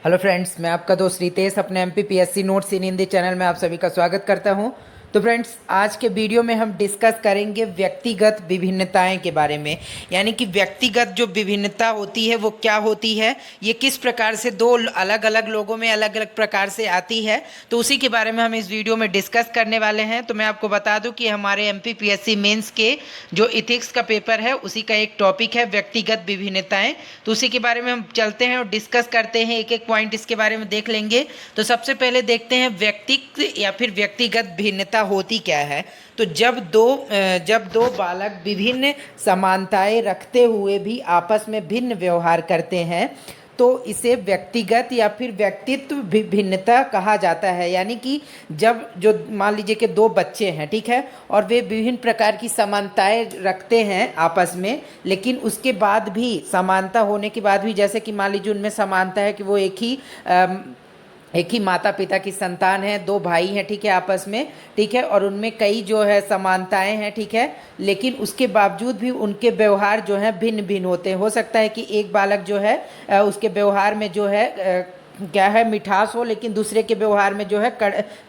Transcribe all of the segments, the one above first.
Hello friends, मैं आपका दोस्त रितेश अपने MPPSC नोट्स इन हिंदी चैनल में आप सभी का स्वागत करता हूं। तो फ्रेंड्स, आज के वीडियो में हम डिस्कस करेंगे व्यक्तिगत विभिन्नताएं के बारे में। यानी कि व्यक्तिगत जो विभिन्नता होती है वो क्या होती है, ये किस प्रकार से दो अलग अलग लोगों में अलग अलग प्रकार से आती है, तो उसी के बारे में हम इस वीडियो में डिस्कस करने वाले हैं। तो मैं आपको बता दूं कि हमारे MPPSC मेंस के जो इथिक्स का पेपर है उसी का एक टॉपिक है व्यक्तिगत विभिन्नताएं। तो उसी के बारे में हम चलते हैं और डिस्कस करते हैं, एक एक पॉइंट इसके बारे में देख लेंगे। तो सबसे पहले देखते हैं व्यक्तित्व या फिर व्यक्तिगत भिन्नता होती क्या है। तो जब दो बालक विभिन्न समानताएं रखते हुए भी आपस में भिन्न व्यवहार करते हैं तो इसे व्यक्तिगत या फिर व्यक्तित्व भिन्नता कहा जाता है। यानी कि जब जो मान लीजिए कि दो बच्चे हैं, ठीक है, और वे विभिन्न प्रकार की समानताएं रखते हैं आपस में, लेकिन उसके बाद भी समानता होने के बाद भी, जैसे कि मान लीजिए उनमें समानता है कि वो एक ही माता पिता की संतान है, दो भाई हैं, ठीक है, आपस में, ठीक है, और उनमें कई जो है समानताएं हैं, ठीक है, लेकिन उसके बावजूद भी उनके व्यवहार जो है भिन्न भिन्न होते हैं। हो सकता है कि एक बालक जो है उसके व्यवहार में जो है क्या है मिठास हो, लेकिन दूसरे के व्यवहार में जो है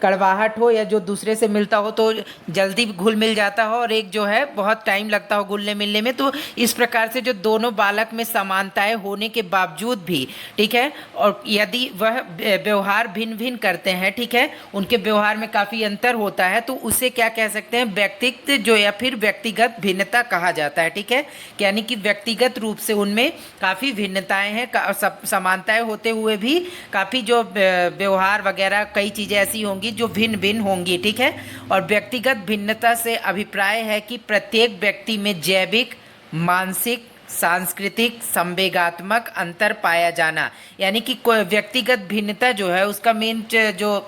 कड़वाहट हो, या जो दूसरे से मिलता हो तो जल्दी घुल मिल जाता हो, और एक जो है बहुत टाइम लगता हो घुलने मिलने में। तो इस प्रकार से जो दोनों बालक में समानताएं होने के बावजूद भी, ठीक है, और यदि वह व्यवहार भिन्न भिन्न करते हैं, ठीक है, उनके व्यवहार में काफ़ी अंतर होता है, तो उसे क्या कह सकते हैं, व्यक्तित्व जो या फिर व्यक्तिगत भिन्नता कहा जाता है। ठीक है, यानी कि व्यक्तिगत रूप से उनमें काफ़ी भिन्नताएं हैं, समानताएं होते हुए भी काफ़ी जो व्यवहार वगैरह कई चीज़ें ऐसी होंगी जो भिन्न भिन्न होंगी। ठीक है, और व्यक्तिगत भिन्नता से अभिप्राय है कि प्रत्येक व्यक्ति में जैविक, मानसिक, सांस्कृतिक, संवेगात्मक अंतर पाया जाना। यानी कि कोई व्यक्तिगत भिन्नता जो है उसका मेन जो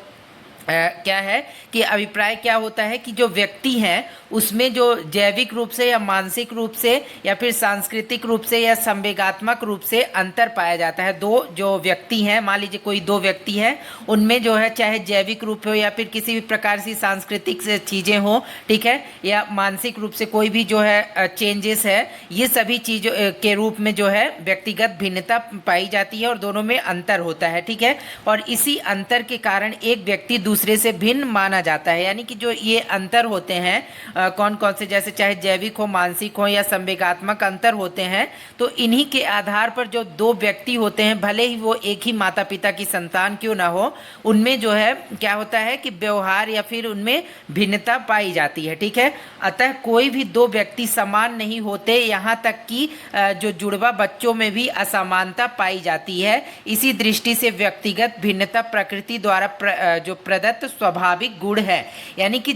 क्या है कि अभिप्राय क्या होता है कि जो व्यक्ति हैं उसमें जो जैविक रूप से या मानसिक रूप से या फिर सांस्कृतिक रूप से या संवेगात्मक रूप से अंतर पाया जाता है। दो जो व्यक्ति हैं, मान लीजिए कोई दो व्यक्ति हैं, उनमें जो है चाहे जैविक रूप हो या फिर किसी भी प्रकार से सांस्कृतिक से चीज़ें हों, ठीक है, या मानसिक रूप से कोई भी जो है चेंजेस है, ये सभी चीज़ों के रूप में जो है व्यक्तिगत भिन्नता पाई जाती है और दोनों में अंतर होता है। ठीक है, और इसी अंतर के कारण एक व्यक्ति दूसरे से भिन्न माना जाता है। यानी कि जो ये अंतर होते हैं कौन कौन से, जैसे चाहे जैविक हो, मानसिक हो या संवेगात्मक अंतर होते हैं, तो इन्हीं के आधार पर जो दो व्यक्ति होते हैं, भले ही वो एक ही माता पिता की संतान क्यों ना हो, उनमें जो है क्या होता है कि व्यवहार या फिर उनमें भिन्नता पाई जाती है। ठीक है, अतः कोई भी दो व्यक्ति समान नहीं होते, यहाँ तक कि जो जुड़वा बच्चों में भी असमानता पाई जाती है। इसी दृष्टि से व्यक्तिगत भिन्नता प्रकृति द्वारा जो प्रदत्त स्वाभाविक गुण है। यानी कि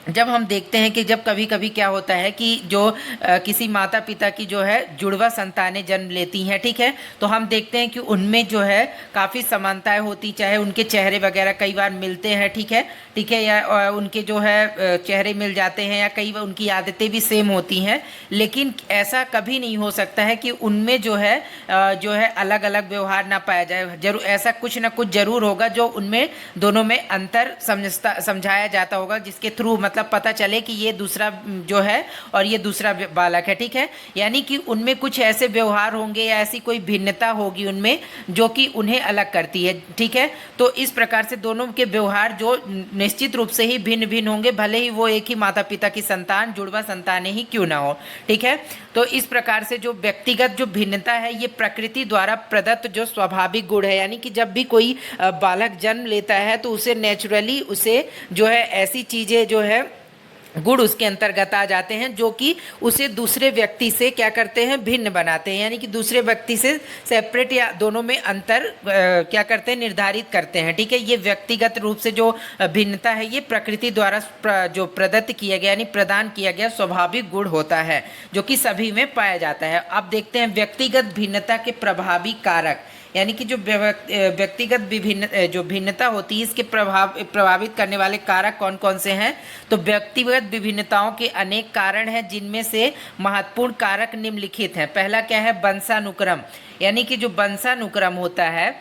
जब हम देखते हैं कि जब कभी कभी क्या होता है कि जो किसी माता पिता की जो है जुड़वा संतानें जन्म लेती हैं, ठीक है, तो हम देखते हैं कि उनमें जो है काफ़ी समानताएं होती, चाहे उनके चेहरे वगैरह कई बार मिलते हैं, ठीक है, या उनके जो है चेहरे मिल जाते हैं, या कई बार उनकी आदतें भी सेम होती हैं, लेकिन ऐसा कभी नहीं हो सकता है कि उनमें जो है अलग अलग व्यवहार ना पाया जाए। जरूर ऐसा कुछ ना कुछ जरूर होगा जो उनमें दोनों में अंतर समझाया जाता होगा, जिसके थ्रू मतलब पता चले कि ये दूसरा जो है और ये दूसरा बालक है। ठीक है, यानी कि उनमें कुछ ऐसे व्यवहार होंगे या ऐसी कोई भिन्नता होगी उनमें जो कि उन्हें अलग करती है। ठीक है, तो इस प्रकार से दोनों के व्यवहार जो निश्चित रूप से ही भिन्न भिन्न होंगे, भले ही वो एक ही माता पिता की संतान, जुड़वा संतानें ही क्यों ना हो। ठीक है, तो इस प्रकार से जो व्यक्तिगत जो भिन्नता है ये प्रकृति द्वारा प्रदत्त जो स्वाभाविक गुण है। यानी कि जब भी कोई बालक जन्म लेता है तो उसे नेचुरली उसे जो है ऐसी चीज़ें जो है गुण उसके अंतर्गत आ जाते हैं जो कि उसे दूसरे व्यक्ति से क्या करते हैं, भिन्न बनाते हैं। यानी कि दूसरे व्यक्ति से सेपरेट या दोनों में अंतर क्या करते हैं, निर्धारित करते हैं। ठीक है, ये व्यक्तिगत रूप से जो भिन्नता है ये प्रकृति द्वारा जो प्रदत्त किया गया यानी प्रदान किया गया स्वाभाविक गुण होता है जो कि सभी में पाया जाता है। अब देखते हैं व्यक्तिगत भिन्नता के प्रभावी कारक। यानी कि जो व्यक्तिगत जो भिन्नता होती है इसके प्रभावित करने वाले कारक कौन कौन से हैं। तो व्यक्तिगत विभिन्नताओं के अनेक कारण हैं, जिनमें से महत्वपूर्ण कारक निम्नलिखित हैं। पहला क्या है, वंशानुक्रम। यानी कि जो वंशानुक्रम होता है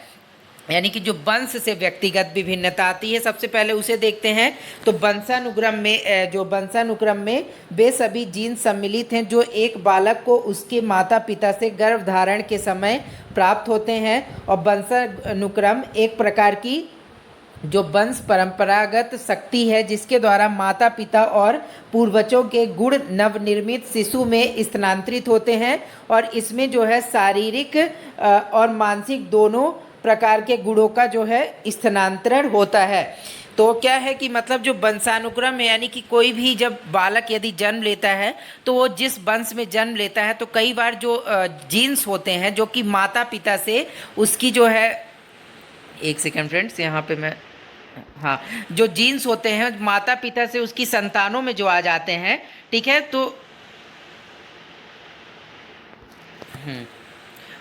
यानी कि जो वंश से व्यक्तिगत विभिन्नता आती है, सबसे पहले उसे देखते हैं। तो वंशानुक्रम में वे सभी जीन सम्मिलित हैं जो एक बालक को उसके माता पिता से गर्भधारण के समय प्राप्त होते हैं। और वंशानुक्रम एक प्रकार की जो वंश परंपरागत शक्ति है जिसके द्वारा माता पिता और पूर्वजों के गुण नवनिर्मित शिशु में स्थानांतरित होते हैं। और इसमें जो है शारीरिक और मानसिक दोनों प्रकार के गुणों का जो है स्थानांतरण होता है। तो क्या है कि मतलब जो वंशानुक्रम है, यानी कि कोई भी जब बालक यदि जन्म लेता है तो वो जिस वंश में जन्म लेता है, तो कई बार जो जीन्स होते हैं जो कि माता पिता से उसकी जो है, एक सेकेंड फ्रेंड्स, यहाँ पे मैं, हाँ, जो जीन्स होते हैं माता पिता से उसकी संतानों में जो आ जाते हैं, ठीक है, तो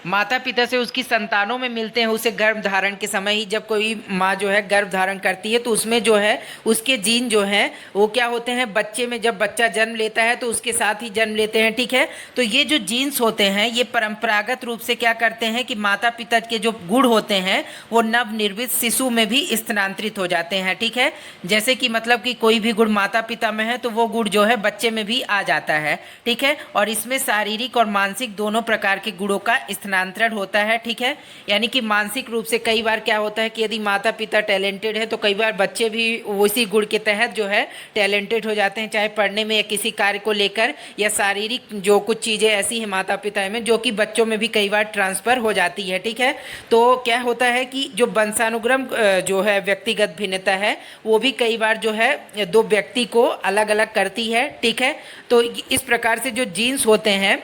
माता पिता से उसकी संतानों में मिलते हैं उसे गर्भ धारण के समय ही। जब कोई माँ जो है गर्भ धारण करती है तो उसमें जो है उसके जीन जो हैं वो क्या होते हैं, बच्चे में जब बच्चा जन्म लेता है तो उसके साथ ही जन्म लेते हैं, ठीक है। तो ये जो जीन्स होते हैं ये परंपरागत रूप से क्या करते हैं कि माता पिता के जो गुण होते हैं वो नवनिर्मित शिशु में भी स्थानांतरित हो जाते हैं, ठीक है। जैसे कि मतलब कि कोई भी गुण माता पिता में है तो वो गुण जो है बच्चे में भी आ जाता है, ठीक है। और इसमें शारीरिक और मानसिक दोनों प्रकार के गुणों का स्थानांतरण होता है, ठीक है। यानी कि मानसिक रूप से कई बार क्या होता है कि यदि माता पिता टैलेंटेड है तो कई बार बच्चे भी उसी गुण के तहत जो है टैलेंटेड हो जाते हैं, चाहे पढ़ने में या किसी कार्य को लेकर, या शारीरिक जो कुछ चीज़ें ऐसी हैं माता पिता में जो कि बच्चों में भी कई बार ट्रांसफ़र हो जाती है, ठीक है। तो क्या होता है कि जो वंशानुक्रम जो है व्यक्तिगत भिन्नता है वो भी कई बार जो है दो व्यक्ति को अलग अलग करती है, ठीक है। तो इस प्रकार से जो जीन्स होते हैं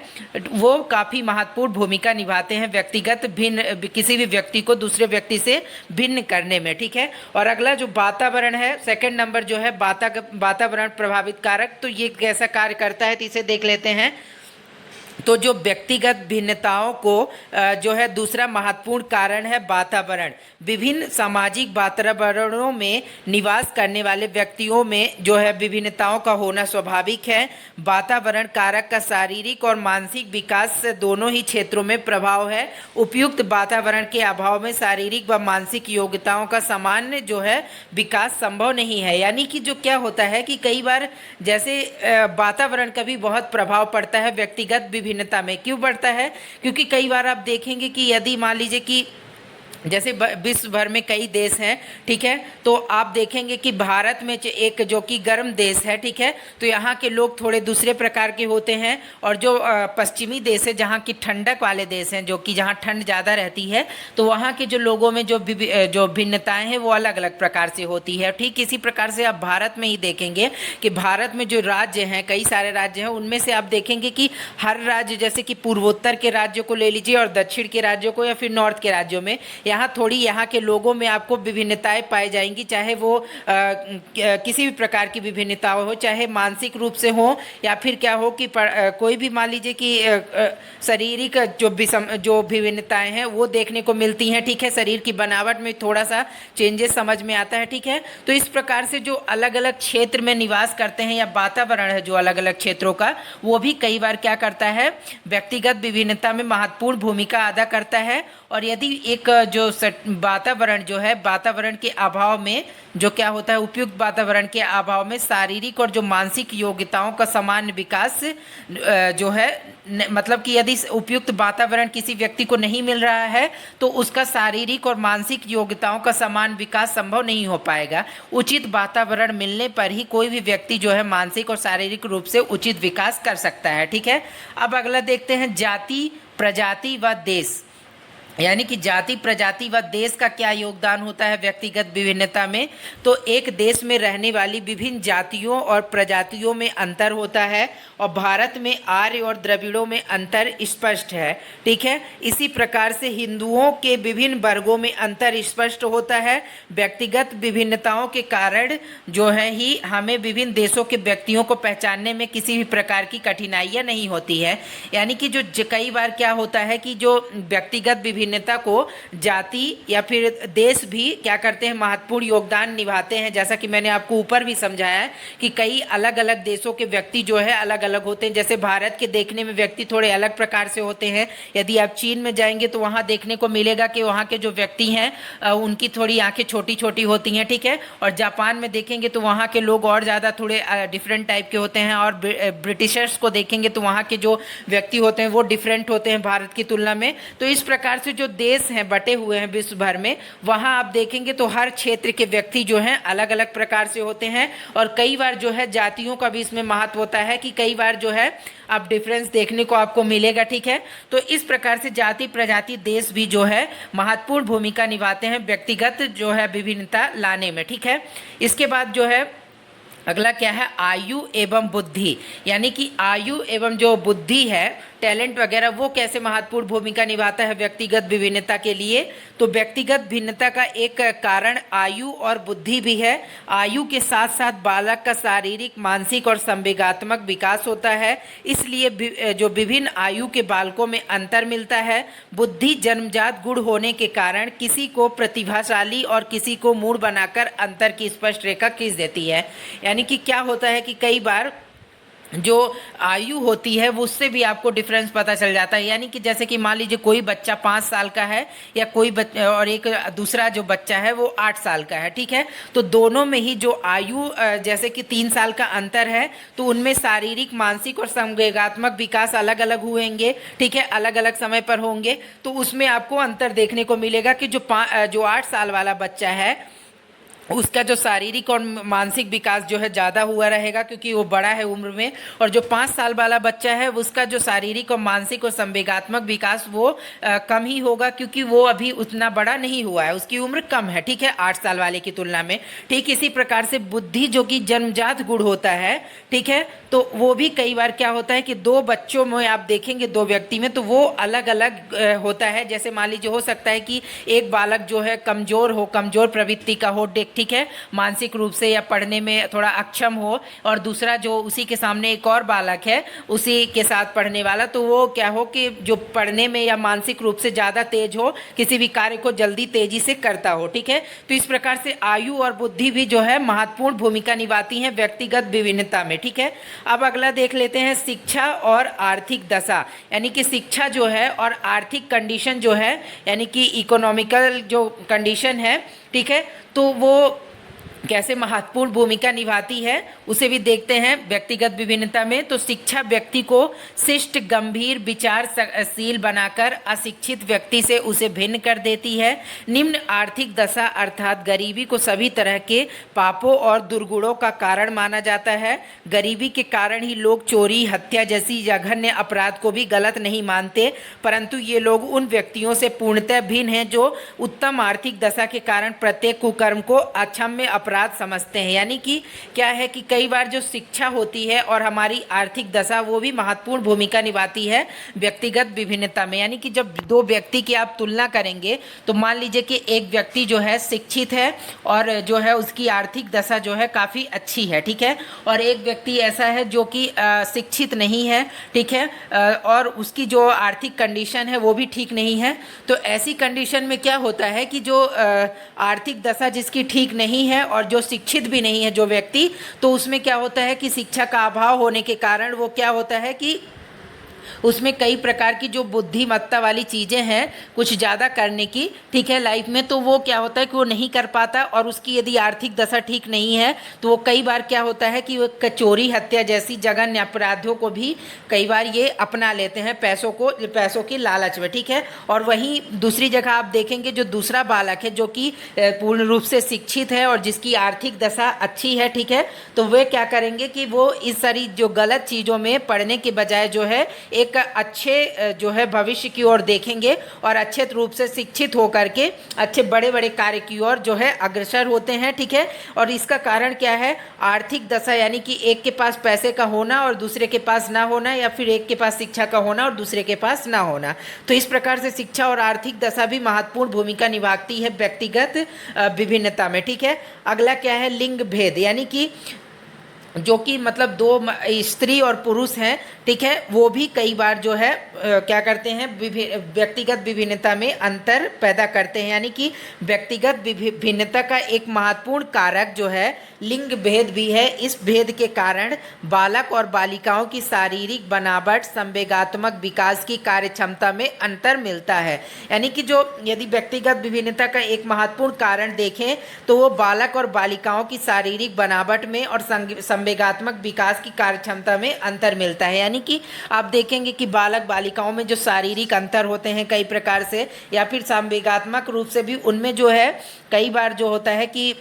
वो काफ़ी महत्वपूर्ण भूमिका निभाते हैं व्यक्तिगत भिन्न किसी भी व्यक्ति को दूसरे व्यक्ति से भिन्न करने में, ठीक है। और अगला जो वातावरण है, सेकंड नंबर जो है वातावरण प्रभावित कारक, तो ये कैसा कार्य करता है तो इसे देख लेते हैं। तो जो व्यक्तिगत भिन्नताओं को जो है दूसरा महत्वपूर्ण कारण है वातावरण। विभिन्न सामाजिक वातावरणों में निवास करने वाले व्यक्तियों में जो है विभिन्नताओं का होना स्वाभाविक है। वातावरण कारक का शारीरिक और मानसिक विकास से दोनों ही क्षेत्रों में प्रभाव है। उपयुक्त वातावरण के अभाव में शारीरिक व मानसिक योग्यताओं का सामान्य जो है विकास संभव नहीं है। यानी कि जो क्या होता है कि कई बार जैसे वातावरण का भी बहुत प्रभाव पड़ता है व्यक्तिगत भिन्नता में। क्यों बढ़ता है? क्योंकि कई बार आप देखेंगे कि यदि मान लीजिए कि जैसे विश्व भर में कई देश हैं, ठीक है, तो आप देखेंगे कि भारत में एक जो कि गर्म देश है, ठीक है, तो यहाँ के लोग थोड़े दूसरे प्रकार के होते हैं। और जो पश्चिमी देश है जहाँ की ठंडक वाले देश हैं, जो कि जहाँ ठंड ज़्यादा रहती है, तो वहाँ के जो लोगों में जो भिन्नताएं हैं वो अलग अलग प्रकार से होती है। ठीक इसी प्रकार से आप भारत में ही देखेंगे कि भारत में जो राज्य हैं, कई सारे राज्य हैं, उनमें से आप देखेंगे कि हर राज्य, जैसे कि पूर्वोत्तर के राज्यों को ले लीजिए और दक्षिण के राज्यों को, या फिर नॉर्थ के राज्यों में, यहाँ थोड़ी यहाँ के लोगों में आपको विभिन्नताएं पाई जाएंगी, चाहे वो किसी भी प्रकार की विभिन्नता हो, चाहे मानसिक रूप से हो या फिर क्या हो कि कोई भी मान लीजिए कि शारीरिक जो विभिन्नताएं हैं वो देखने को मिलती हैं, ठीक है। शरीर की बनावट में थोड़ा सा चेंजेस समझ में आता है, ठीक है। तो इस प्रकार से जो अलग अलग क्षेत्र में निवास करते हैं या वातावरण है जो अलग अलग क्षेत्रों का, वो भी कई बार क्या करता है, व्यक्तिगत विभिन्नता में महत्वपूर्ण भूमिका अदा करता है। और यदि एक जो वातावरण जो है, वातावरण के अभाव में जो क्या होता है, उपयुक्त वातावरण के अभाव में शारीरिक और जो मानसिक योग्यताओं का समान विकास जो है, मतलब कि यदि उपयुक्त वातावरण किसी व्यक्ति को नहीं मिल रहा है तो उसका शारीरिक और मानसिक योग्यताओं का समान विकास संभव नहीं हो पाएगा। उचित वातावरण मिलने पर ही कोई भी व्यक्ति जो है मानसिक और शारीरिक रूप से उचित विकास कर सकता है, ठीक है। अब अगला देखते हैं जाति, प्रजाति व देश। यानी कि जाति, प्रजाति व देश का क्या योगदान होता है व्यक्तिगत विभिन्नता में। तो एक देश में रहने वाली विभिन्न जातियों और प्रजातियों में अंतर होता है, और भारत में आर्य और द्रविड़ों में अंतर स्पष्ट है, ठीक है। इसी प्रकार से हिंदुओं के विभिन्न वर्गों में अंतर स्पष्ट होता है। व्यक्तिगत विभिन्नताओं के कारण जो है ही हमें विभिन्न देशों के व्यक्तियों को पहचानने में किसी भी प्रकार की कठिनाइयाँ नहीं होती है। यानी कि जो कई बार क्या होता है कि जो व्यक्तिगत विभिन्नता को जाति या फिर देश भी क्या करते हैं, महत्वपूर्ण योगदान निभाते हैं। जैसा कि मैंने आपको ऊपर भी समझाया है कि कई अलग अलग देशों के व्यक्ति जो है अलग अलग होते हैं। जैसे भारत के देखने में व्यक्ति थोड़े अलग प्रकार से होते हैं। यदि आप चीन में जाएंगे तो वहाँ देखने को मिलेगा कि वहाँ के जो व्यक्ति हैं उनकी थोड़ी आंखें छोटी छोटी होती हैं, ठीक है। और जापान में देखेंगे तो वहाँ के लोग और ज़्यादा थोड़े डिफरेंट टाइप के होते हैं। और ब्रिटिशर्स को देखेंगे तो वहाँ के जो व्यक्ति होते हैं वो डिफरेंट होते हैं भारत की तुलना में। तो इस प्रकार से जो देश हैं बटे हुए हैं विश्व भर में, वहाँ आप देखेंगे तो हर क्षेत्र के व्यक्ति जो हैं अलग अलग प्रकार से होते हैं। और कई बार जो है जातियों का भी इसमें महत्व होता है कि कई बार जो है आप डिफरेंस देखने को आपको मिलेगा, ठीक है। तो इस प्रकार से जाति प्रजाति देश भी जो है महत्वपूर्ण भूमिका निभाते हैं व्यक्तिगत जो है विभिन्नता लाने में, ठीक है। इसके बाद जो है अगला क्या है, आयु एवं बुद्धि, यानी कि आयु एवं जो बुद्धि है, टैलेंट वगैरह, वो कैसे महत्वपूर्ण भूमिका निभाता है व्यक्तिगत विभिन्नता के लिए। तो व्यक्तिगत भिन्नता का एक कारण आयु और बुद्धि भी है। आयु के साथ साथ बालक का शारीरिक, मानसिक और संवेगात्मक विकास होता है, इसलिए जो विभिन्न आयु के बालकों में अंतर मिलता है। बुद्धि जन्मजात गुण होने के कारण किसी को प्रतिभाशाली और किसी को मूढ़ बनाकर अंतर की स्पष्ट रेखा खींच देती है। यानी कि क्या होता है कि कई बार जो आयु होती है वो उससे भी आपको डिफरेंस पता चल जाता है। यानी कि जैसे कि मान लीजिए कोई बच्चा 5 साल का है या कोई और एक दूसरा जो बच्चा है वो 8 साल का है, ठीक है। तो दोनों में ही जो आयु जैसे कि 3 साल का अंतर है तो उनमें शारीरिक, मानसिक और संवेगात्मक विकास अलग अलग हुएंगे, ठीक है, अलग अलग समय पर होंगे। तो उसमें आपको अंतर देखने को मिलेगा कि जो 8 साल वाला बच्चा है उसका जो शारीरिक और मानसिक विकास जो है ज़्यादा हुआ रहेगा क्योंकि वो बड़ा है उम्र में। और जो 5 साल वाला बच्चा है उसका जो शारीरिक और मानसिक और संवेगात्मक विकास वो कम ही होगा क्योंकि वो अभी उतना बड़ा नहीं हुआ है, उसकी उम्र कम है, ठीक है, 8 साल वाले की तुलना में। ठीक इसी प्रकार से बुद्धि जो कि जन्मजात गुण होता है, ठीक है, तो वो भी कई बार क्या होता है कि 2 बच्चों में आप देखेंगे 2 व्यक्ति में तो वो अलग अलग होता है। जैसे मान लीजिए हो सकता है कि एक बालक जो है कमज़ोर प्रवृत्ति का हो, ठीक है, मानसिक रूप से या पढ़ने में थोड़ा अक्षम हो, और दूसरा जो उसी के सामने एक और बालक है उसी के साथ पढ़ने वाला, तो वो क्या हो कि जो पढ़ने में या मानसिक रूप से ज़्यादा तेज हो, किसी भी कार्य को जल्दी तेजी से करता हो, ठीक है। तो इस प्रकार से आयु और बुद्धि भी जो है महत्वपूर्ण भूमिका निभाती हैं व्यक्तिगत विभिन्नता में, ठीक है। अब अगला देख लेते हैं शिक्षा और आर्थिक दशा, यानी कि शिक्षा जो है और आर्थिक कंडीशन जो है, यानी कि इकोनॉमिकल जो कंडीशन है, ठीक है, तो वो कैसे महत्वपूर्ण भूमिका निभाती है उसे भी देखते हैं व्यक्तिगत विभिन्नता में। तो शिक्षा व्यक्ति को शिष्ट, गंभीर, विचारशील बनाकर अशिक्षित व्यक्ति से उसे भिन्न कर देती है। निम्न आर्थिक दशा अर्थात गरीबी को सभी तरह के पापों और दुर्गुणों का कारण माना जाता है। गरीबी के कारण ही लोग चोरी, हत्या जैसी जघन्य अपराध को भी गलत नहीं मानते, परंतु ये लोग उन व्यक्तियों से पूर्णतः भिन्न हैं जो उत्तम आर्थिक दशा के कारण प्रत्येक कुकर्म को अक्षम्य अपराध समझते हैं। यानी कि क्या है कि कई बार जो शिक्षा होती है और हमारी आर्थिक दशा वो भी महत्वपूर्ण भूमिका निभाती है व्यक्तिगत विभिन्नता में। यानी कि जब 2 व्यक्ति की आप तुलना करेंगे तो मान लीजिए कि एक व्यक्ति जो है शिक्षित है और जो है उसकी आर्थिक दशा जो है काफ़ी अच्छी है, ठीक है, और एक व्यक्ति ऐसा है जो कि शिक्षित नहीं है, ठीक है, और उसकी जो आर्थिक कंडीशन है वो भी ठीक नहीं है। तो ऐसी कंडीशन में क्या होता है कि जो आर्थिक दशा जिसकी ठीक नहीं है और जो शिक्षित भी नहीं है जो व्यक्ति, तो उसमें क्या होता है कि शिक्षा का अभाव होने के कारण वो क्या होता है कि उसमें कई प्रकार की जो बुद्धिमत्ता वाली चीज़ें हैं कुछ ज़्यादा करने की, ठीक है, लाइफ में, तो वो क्या होता है कि वो नहीं कर पाता। और उसकी यदि आर्थिक दशा ठीक नहीं है तो वो कई बार क्या होता है कि वो चोरी, हत्या जैसी जघन्य अपराधों को भी कई बार ये अपना लेते हैं पैसों की लालच में, ठीक है। और वहीं दूसरी जगह आप देखेंगे जो दूसरा बालक है जो कि पूर्ण रूप से शिक्षित है और जिसकी आर्थिक दशा अच्छी है, ठीक है, तो वे क्या करेंगे कि वो इस सारी जो गलत चीज़ों में पढ़ने के बजाय जो है एक अच्छे जो है भविष्य की ओर देखेंगे और अच्छे रूप से शिक्षित होकर के अच्छे बड़े बड़े कार्य की ओर जो है अग्रसर होते हैं, ठीक है। और इसका कारण क्या है? आर्थिक दशा, यानी कि एक के पास पैसे का होना और दूसरे के पास ना होना, या फिर एक के पास शिक्षा का होना और दूसरे के पास ना होना। तो इस प्रकार से शिक्षा और आर्थिक दशा भी महत्वपूर्ण भूमिका निभाती है व्यक्तिगत विभिन्नता में, ठीक है। अगला क्या है? लिंग भेद, यानी कि जो कि मतलब दो स्त्री और पुरुष हैं, ठीक है, वो भी कई बार जो है क्या करते हैं, व्यक्तिगत विभिन्नता में अंतर पैदा करते हैं। यानी कि व्यक्तिगत विभिन्नता का एक महत्वपूर्ण कारक जो है लिंग भेद भी है। इस भेद के कारण बालक और बालिकाओं की शारीरिक बनावट, संवेगात्मक विकास की कार्यक्षमता में अंतर मिलता है। यानी कि जो यदि व्यक्तिगत विभिन्नता का एक महत्वपूर्ण कारण देखें तो वो बालक और बालिकाओं की शारीरिक बनावट में और संवेगात्मक विकास की कार्यक्षमता में अंतर मिलता है। यानी कि आप देखेंगे कि बालक बालिकाओं में जो शारीरिक अंतर होते हैं कई प्रकार से, या फिर संवेगात्मक रूप से भी उनमें जो है कई बार जो होता है कि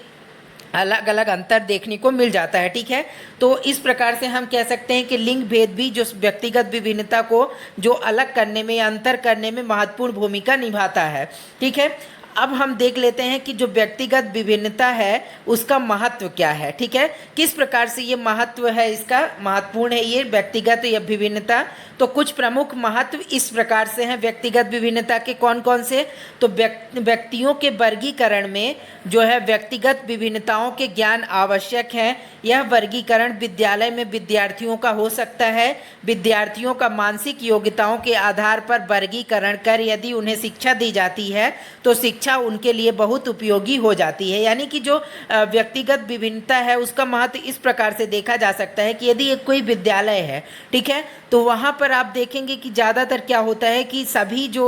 अलग अलग अंतर देखने को मिल जाता है, ठीक है। तो इस प्रकार से हम कह सकते हैं कि लिंग भेद भी जो व्यक्तिगत विभिन्नता को जो अलग करने में या अंतर करने में महत्वपूर्ण भूमिका निभाता है, ठीक है। अब हम देख लेते हैं कि जो व्यक्तिगत विभिन्नता है उसका महत्व क्या है, ठीक है, किस प्रकार से ये महत्व है, इसका महत्वपूर्ण है ये व्यक्तिगत या विभिन्नता। तो कुछ प्रमुख महत्व इस प्रकार से हैं व्यक्तिगत विभिन्नता के, कौन कौन से। तो व्यक्तियों के वर्गीकरण में जो है व्यक्तिगत विभिन्नताओं के ज्ञान आवश्यक है। यह वर्गीकरण विद्यालय में विद्यार्थियों का हो सकता है। विद्यार्थियों का मानसिक योग्यताओं के आधार पर वर्गीकरण कर यदि उन्हें शिक्षा दी जाती है तो शिक्षा उनके लिए बहुत उपयोगी हो जाती है। यानी कि जो व्यक्तिगत विभिन्नता है उसका महत्व इस प्रकार से देखा जा सकता है कि यदि एक कोई विद्यालय है, ठीक है, तो वहाँ पर आप देखेंगे कि ज़्यादातर क्या होता है कि सभी जो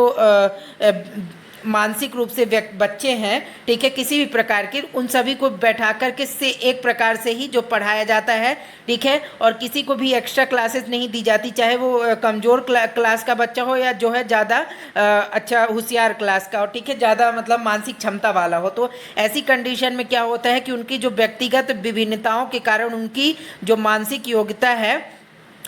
मानसिक रूप से बच्चे हैं, ठीक है, किसी भी प्रकार के, उन सभी को बैठा कर के से एक प्रकार से ही जो पढ़ाया जाता है, ठीक है, और किसी को भी एक्स्ट्रा क्लासेस नहीं दी जाती, चाहे वो कमज़ोर क्लास का बच्चा हो या जो है ज़्यादा अच्छा होशियार क्लास का हो, ठीक है, ज़्यादा मतलब मानसिक क्षमता वाला हो। तो ऐसी कंडीशन में क्या होता है कि उनकी जो व्यक्तिगत विभिन्नताओं के कारण उनकी जो मानसिक योग्यता है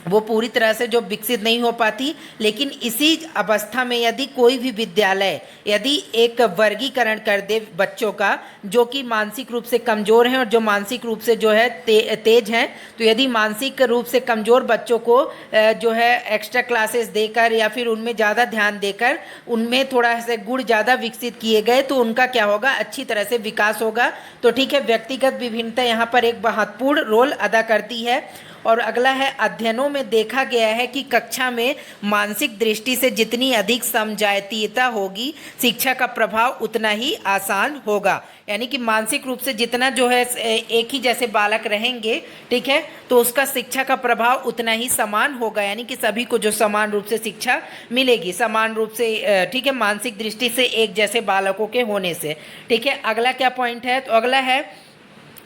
वो पूरी तरह से जो विकसित नहीं हो पाती। लेकिन इसी अवस्था में यदि कोई भी विद्यालय यदि एक वर्गीकरण कर दे बच्चों का जो कि मानसिक रूप से कमज़ोर हैं और जो मानसिक रूप से जो है तेज हैं, तो यदि मानसिक रूप से कमज़ोर बच्चों को जो है एक्स्ट्रा क्लासेस देकर या फिर उनमें ज़्यादा ध्यान देकर उनमें थोड़ा से गुण ज़्यादा विकसित किए गए तो उनका क्या होगा, अच्छी तरह से विकास होगा। तो ठीक है, व्यक्तिगत विभिन्नता यहाँ पर एक महत्वपूर्ण रोल अदा करती है। और अगला है, अध्ययनों में देखा गया है कि कक्षा में मानसिक दृष्टि से जितनी अधिक समझातीयता होगी शिक्षा का प्रभाव उतना ही आसान होगा। यानी कि मानसिक रूप से जितना जो है एक ही जैसे बालक रहेंगे, ठीक है, तो उसका शिक्षा का प्रभाव उतना ही समान होगा। यानी कि सभी को जो समान रूप से शिक्षा मिलेगी, समान रूप से, ठीक है, मानसिक दृष्टि से एक जैसे बालकों के होने से, ठीक है। अगला क्या पॉइंट है, तो अगला है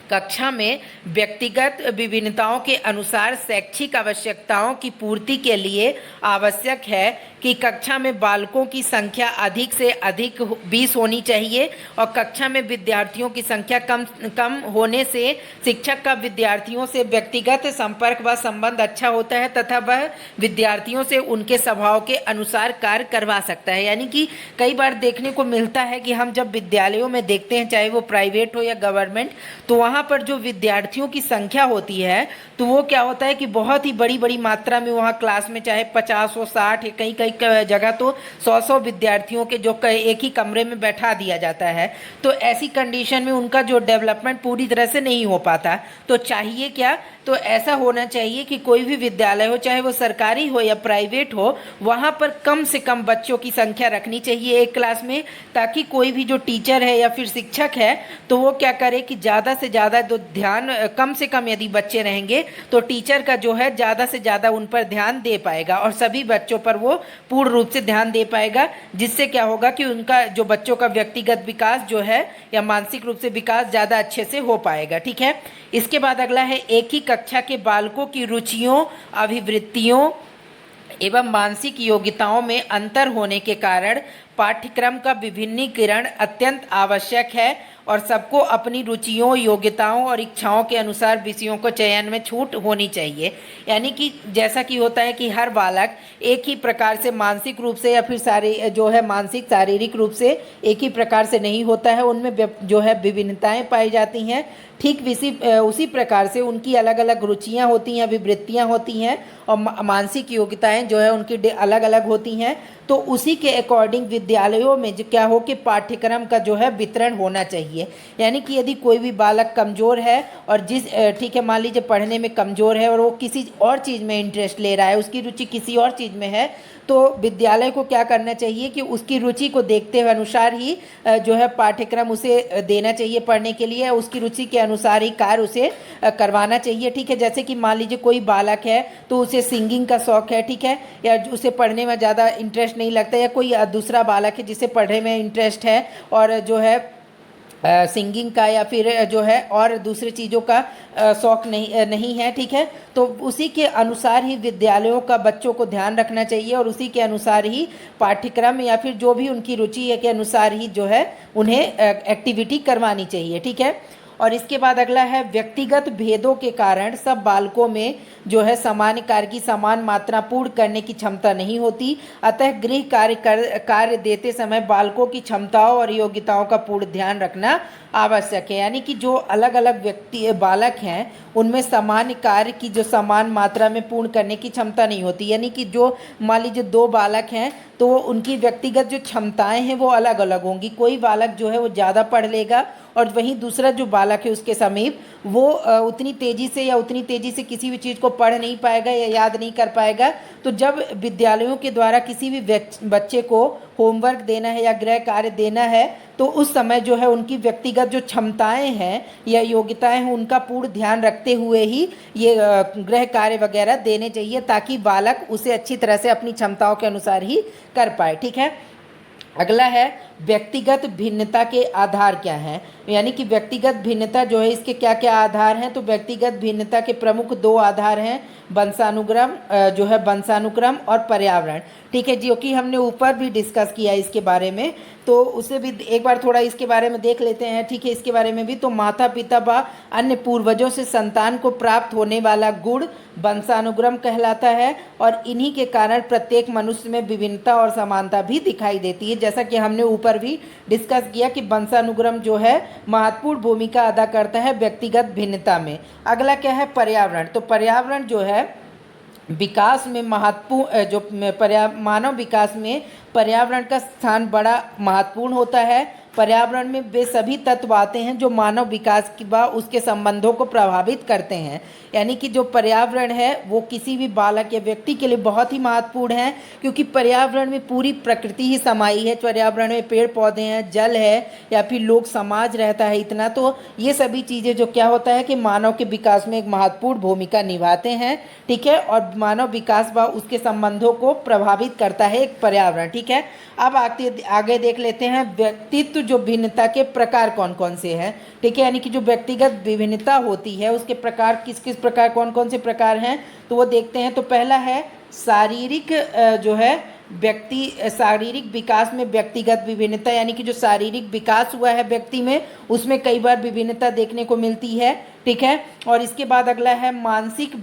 कक्षा में व्यक्तिगत विभिन्नताओं के अनुसार शैक्षिक आवश्यकताओं की पूर्ति के लिए आवश्यक है कि कक्षा में बालकों की संख्या अधिक से अधिक 20 होनी चाहिए और कक्षा में विद्यार्थियों की संख्या कम होने से शिक्षक का विद्यार्थियों से व्यक्तिगत संपर्क व संबंध अच्छा होता है तथा वह विद्यार्थियों से उनके स्वभाव के अनुसार कार्य करवा सकता है। यानी कि कई बार देखने को मिलता है कि हम जब विद्यालयों में देखते हैं, चाहे वो प्राइवेट हो या गवर्नमेंट, तो वहाँ पर जो विद्यार्थियों की संख्या होती है तो वो क्या होता है कि बहुत ही बड़ी बड़ी मात्रा में वहाँ क्लास में चाहे 50 हो 60 कई कई जगह तो 100 विद्यार्थियों के जो एक ही कमरे में बैठा दिया जाता है। तो ऐसी कंडीशन में उनका जो डेवलपमेंट पूरी तरह से नहीं हो पाता। तो चाहिए क्या, तो ऐसा होना चाहिए कि कोई भी विद्यालय हो, चाहे वो सरकारी हो या प्राइवेट हो, वहाँ पर कम से कम बच्चों की संख्या रखनी चाहिए एक क्लास में, ताकि कोई भी जो टीचर है या फिर शिक्षक है तो वो क्या करे कि ज़्यादा से ज़्यादा जो ध्यान, कम से कम यदि बच्चे रहेंगे तो टीचर का जो है ज़्यादा से ज़्यादा उन पर ध्यान दे पाएगा और सभी बच्चों पर वो पूर्ण रूप से ध्यान दे पाएगा, जिससे क्या होगा कि उनका जो बच्चों का व्यक्तिगत विकास जो है या मानसिक रूप से विकास ज़्यादा अच्छे से हो पाएगा। ठीक है, इसके बाद अगला है, एक ही कक्षा के बालकों की रुचियों, अभिवृत्तियों एवं मानसिक योग्यताओं में अंतर होने के कारण पाठ्यक्रम का विभिन्नीकरण अत्यंत आवश्यक है और सबको अपनी रुचियों, योग्यताओं और इच्छाओं के अनुसार विषयों को चयन में छूट होनी चाहिए। यानी कि जैसा कि होता है कि हर बालक एक ही प्रकार से मानसिक रूप से या फिर जो है मानसिक शारीरिक रूप से एक ही प्रकार से नहीं होता है, उनमें जो है विभिन्नताएं पाई जाती हैं। ठीक उसी प्रकार से उनकी अलग अलग रुचियां होती हैं, विवृत्तियां होती हैं और मानसिक योग्यताएं जो है उनकी अलग अलग होती हैं। तो उसी के अकॉर्डिंग विद्यालयों में जो क्या हो कि पाठ्यक्रम का जो है वितरण होना चाहिए। चाहिए। यानी कि यदि कोई भी बालक कमज़ोर है और ठीक है, मान लीजिए पढ़ने में कमज़ोर है और वो किसी और चीज़ में इंटरेस्ट ले रहा है, उसकी रुचि किसी और चीज़ में है, तो विद्यालय को क्या करना चाहिए कि उसकी रुचि को देखते हुए अनुसार ही जो है पाठ्यक्रम उसे देना चाहिए पढ़ने के लिए, उसकी रुचि के अनुसार ही कार्य उसे करवाना चाहिए। ठीक है, जैसे कि मान लीजिए कोई बालक है तो उसे सिंगिंग का शौक़ है, ठीक है, या उसे पढ़ने में ज़्यादा इंटरेस्ट नहीं लगता, या कोई दूसरा बालक है जिसे पढ़ने में इंटरेस्ट है और जो है सिंगिंग का या फिर जो है और दूसरी चीज़ों का शौक़ नहीं है, ठीक है, तो उसी के अनुसार ही विद्यालयों का बच्चों को ध्यान रखना चाहिए और उसी के अनुसार ही पाठ्यक्रम या फिर जो भी उनकी रुचि है के अनुसार ही जो है उन्हें एक्टिविटी करवानी चाहिए। ठीक है, और इसके बाद अगला है व्यक्तिगत भेदों के कारण सब बालकों में जो है सामान्य कार्य की समान मात्रा पूर्ण करने की क्षमता नहीं होती, अतः गृह कार्य देते समय बालकों की क्षमताओं और योग्यताओं का पूर्ण ध्यान रखना आवश्यक है। यानी कि जो अलग अलग बालक हैं उनमें सामान्य कार्य की जो समान मात्रा में पूर्ण करने की क्षमता नहीं होती। यानी कि जो मान लीजिए दो बालक हैं तो उनकी व्यक्तिगत जो क्षमताएं हैं वो अलग अलग होंगी। कोई बालक जो है वो ज़्यादा पढ़ लेगा और वहीं दूसरा जो बालक है उसके समीप वो उतनी तेज़ी से किसी भी चीज़ को पढ़ नहीं पाएगा या याद नहीं कर पाएगा। तो जब विद्यालयों के द्वारा किसी भी बच्चे को होमवर्क देना है या गृह कार्य देना है तो उस समय जो है उनकी व्यक्तिगत जो क्षमताएं हैं या योग्यताएं हैं उनका पूर्ण ध्यान रखते हुए ही ये गृह कार्य वगैरह देने चाहिए, ताकि बालक उसे अच्छी तरह से अपनी क्षमताओं के अनुसार ही कर पाए। ठीक है, अगला है व्यक्तिगत भिन्नता के आधार क्या हैं। यानी कि व्यक्तिगत भिन्नता जो है इसके क्या क्या आधार हैं, तो व्यक्तिगत भिन्नता के प्रमुख दो आधार हैं, वंशानुक्रम और पर्यावरण। ठीक है, जो कि हमने ऊपर भी डिस्कस किया इसके बारे में, तो उसे भी एक बार थोड़ा इसके बारे में देख लेते हैं। ठीक है, इसके बारे में भी, तो माता पिता व अन्य पूर्वजों से संतान को प्राप्त होने वाला गुण वंशानुक्रम कहलाता है और इन्हीं के कारण प्रत्येक मनुष्य में विभिन्नता और समानता भी दिखाई देती है। जैसा कि हमने ऊपर भी डिस्कस किया कि वंशानुक्रम जो है महत्वपूर्ण भूमिका अदा करता है व्यक्तिगत भिन्नता में। अगला क्या है, पर्यावरण। तो पर्यावरण जो है विकास में मानव विकास में पर्यावरण का स्थान बड़ा महत्वपूर्ण होता है। पर्यावरण में वे सभी तत्व आते हैं जो मानव विकास की व उसके संबंधों को प्रभावित करते हैं। यानी कि जो पर्यावरण है वो किसी भी बालक या व्यक्ति के लिए बहुत ही महत्वपूर्ण है, क्योंकि पर्यावरण में पूरी प्रकृति ही समाई है। पर्यावरण में पेड़ पौधे हैं, जल है या फिर लोग समाज रहता है इतना, तो ये सभी चीज़ें जो क्या होता है कि मानव के विकास में एक महत्वपूर्ण भूमिका निभाते हैं। ठीक है, और मानव विकास व उसके संबंधों को प्रभावित करता है एक पर्यावरण। ठीक है, अब आगे देख लेते हैं व्यक्तित्व जो भिन्नता के प्रकार कौन कौन से हैं। ठीक है, यानी कि जो व्यक्तिगत विभिन्नता होती है उसके प्रकार किस किस प्रकार कौन कौन से प्रकार हैं, तो वो देखते हैं। तो पहला है शारीरिक जो है शारीरिक विकास में व्यक्तिगत विभिन्नता। यानी कि जो शारीरिक विकास हुआ है व्यक्ति में उसमें कई बार विभिन्नता देखने को मिलती है। ठीक है, और इसके बाद अगला है मानसिक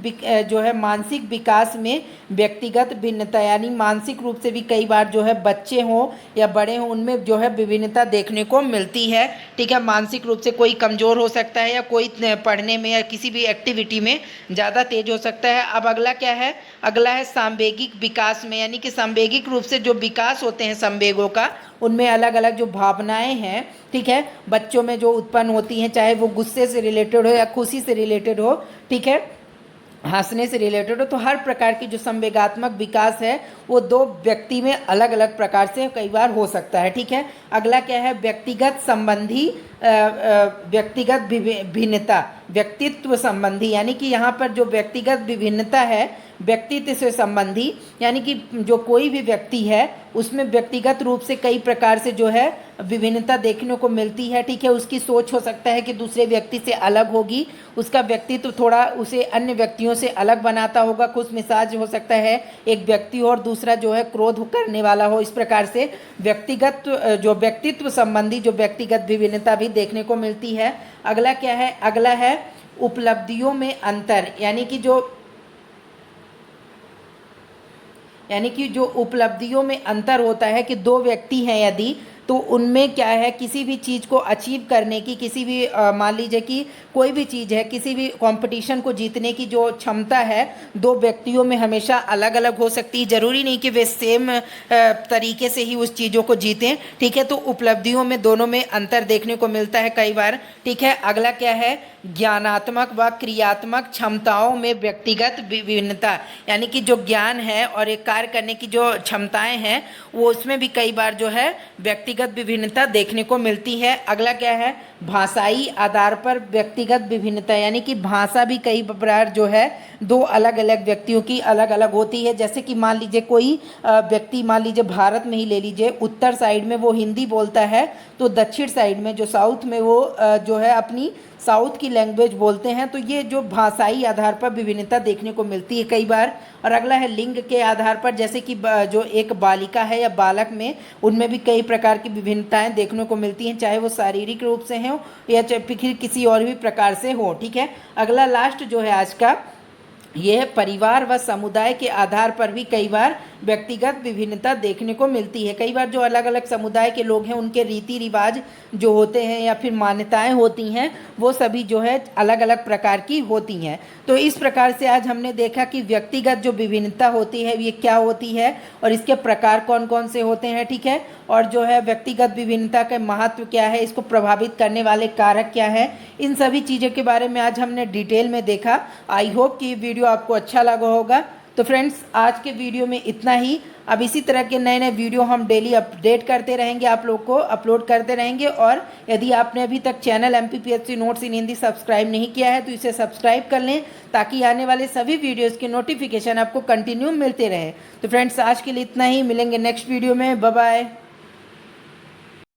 विकास में व्यक्तिगत भिन्नता। यानी मानसिक रूप से भी कई बार जो है बच्चे हों या बड़े हों उनमें जो है विभिन्नता देखने को मिलती है। ठीक है, मानसिक रूप से कोई कमज़ोर हो सकता है या कोई पढ़ने में या किसी भी एक्टिविटी में ज़्यादा तेज हो सकता है। अब अगला क्या है, अगला है सांवेगिक विकास में। यानी कि सांवेगिक रूप से जो विकास होते हैं संवेगों का, उनमें अलग अलग जो भावनाएं हैं, ठीक है, बच्चों में जो उत्पन्न होती हैं, चाहे वो गुस्से से रिलेटेड हो या खुशी से रिलेटेड हो, ठीक है, हंसने से रिलेटेड हो, तो हर प्रकार की जो संवेगात्मक विकास है वो दो व्यक्ति में अलग अलग प्रकार से कई बार हो सकता है। ठीक है, अगला क्या है व्यक्तिगत भिन्नता व्यक्तित्व संबंधी। यानी कि यहाँ पर जो व्यक्तिगत विभिन्नता है व्यक्तित्व से संबंधी, यानी कि जो कोई भी व्यक्ति है उसमें व्यक्तिगत रूप से कई प्रकार से जो है विभिन्नता देखने को मिलती है। ठीक है, उसकी सोच हो सकता है कि दूसरे व्यक्ति से अलग होगी, उसका व्यक्तित्व थोड़ा उसे अन्य व्यक्तियों से अलग बनाता होगा, खुश मिजाज हो सकता है एक व्यक्ति और दूसरा जो है क्रोध करने वाला हो। इस प्रकार से व्यक्तित्व संबंधी जो व्यक्तिगत विभिन्नता भी देखने को मिलती है। अगला क्या है, अगला है उपलब्धियों में अंतर। यानी कि जो उपलब्धियों में अंतर होता है कि दो व्यक्ति हैं यदि, तो उनमें क्या है, किसी भी चीज़ को अचीव करने की, किसी भी मान लीजिए कि कोई भी चीज़ है, किसी भी कंपटीशन को जीतने की जो क्षमता है दो व्यक्तियों में हमेशा अलग अलग हो सकती है। ज़रूरी नहीं कि वे सेम तरीके से ही उस चीज़ों को जीतें, ठीक है। तो उपलब्धियों में दोनों में अंतर देखने को मिलता है कई बार, ठीक है। अगला क्या है, ज्ञानात्मक व क्रियात्मक क्षमताओं में व्यक्तिगत विभिन्नता, यानी कि जो ज्ञान है और एक कार्य करने की जो क्षमताएं हैं वो उसमें भी कई बार जो है व्यक्तिगत विभिन्नता देखने को मिलती है। अगला क्या है, भाषाई आधार पर व्यक्तिगत विभिन्नता, यानी कि भाषा भी कई बार जो है दो अलग अलग व्यक्तियों की अलग अलग होती है। जैसे कि मान लीजिए कोई व्यक्ति, मान लीजिए भारत में ही ले लीजिए, उत्तर साइड में वो हिंदी बोलता है, तो दक्षिण साइड में जो साउथ में वो जो है अपनी साउथ की लैंग्वेज बोलते हैं। तो ये जो भाषाई आधार पर विभिन्नता देखने को मिलती है कई बार। और अगला है लिंग के आधार पर, जैसे कि जो एक बालिका है या बालक में, उनमें भी कई प्रकार की विभिन्नताएं देखने को मिलती हैं, चाहे वो शारीरिक रूप से हो या चाहे फिर किसी और भी प्रकार से हो, ठीक है। अगला लास्ट जो है आज का, यह परिवार व समुदाय के आधार पर भी कई बार व्यक्तिगत विभिन्नता देखने को मिलती है। कई बार जो अलग अलग समुदाय के लोग हैं उनके रीति रिवाज जो होते हैं या फिर मान्यताएं होती हैं वो सभी जो है अलग अलग प्रकार की होती हैं। तो इस प्रकार से आज हमने देखा कि व्यक्तिगत जो विभिन्नता होती है ये क्या होती है और इसके प्रकार कौन कौन से होते हैं, ठीक है। और जो है व्यक्तिगत विभिन्नता का महत्व क्या है, इसको प्रभावित करने वाले कारक क्या है, इन सभी चीज़ों के बारे में आज हमने डिटेल में देखा। आई होप कि ये वीडियो आपको अच्छा लगा होगा। तो फ्रेंड्स आज के वीडियो में इतना ही। अब इसी तरह के नए नए वीडियो हम डेली अपडेट करते रहेंगे, आप लोग को अपलोड करते रहेंगे। और यदि आपने अभी तक चैनल MPPSC नोट्स इन हिंदी सब्सक्राइब नहीं किया है तो इसे सब्सक्राइब कर लें, ताकि आने वाले सभी वीडियोज़ के नोटिफिकेशन आपको कंटिन्यू मिलते रहे। तो फ्रेंड्स आज के लिए इतना ही, मिलेंगे नेक्स्ट वीडियो में, बाय बाय।